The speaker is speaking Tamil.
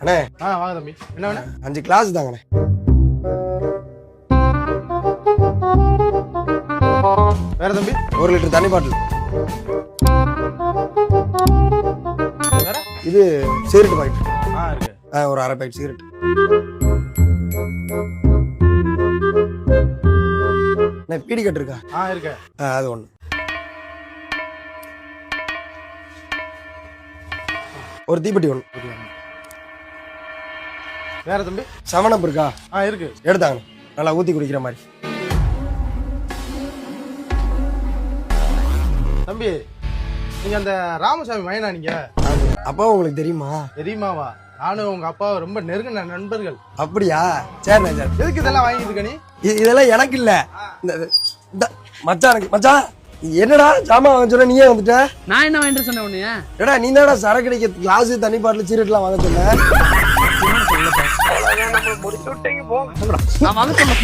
அண்ணே வாங்க தம்பி. என்ன வேணும்? 5 கிளாஸ் தாங்கண்ணே. வேற தம்பி? 1 லிட்டர் தண்ணி பாட்டில். வேற? இது சிகரெட் பாக்கெட். இருக்கு. ஒரு அரை பாக்கெட் சிகரெட். அண்ணே பீடி கட்டு இருக்கா? இருக்கு. அது ஒண்ணு. ஒரு தீப்பெட்டி ஒண்ணு. வேற தம்பி? 7up இருக்கா? இருக்கு. எடுத்தாங்க. நல்லா ஊத்தி குடிக்கிற மாதிரி. தம்பி நீங்க அந்த ராமசாமி மைனா நீங்க? அப்பா உங்களுக்கு தெரியுமா? தெரியுமாவா? நானும் உங்க அப்பா ரொம்ப நெருங்கின நண்பர்கள். அப்படியா? சரிண்ணே சரி. எதுக்கு இதெல்லாம் வாங்கிட்டு இருக்க நீ? இதெல்லாம் எனக்கு இல்ல. மச்சான் மச்சான் என்னடா ஜாமான் வாங்க சொன்ன நீயே வந்துட்ட? நான் என்ன வாங்கிட்டு சொன்னேன் உன்னைய? ஏடா நீ தானடா சரக்கு அடிக்க கிளாஸ் தண்ணி பாட்டில் சீரெட்லாம் வாங்க சொன்ன. நான் வாங்க சொன்னேன்.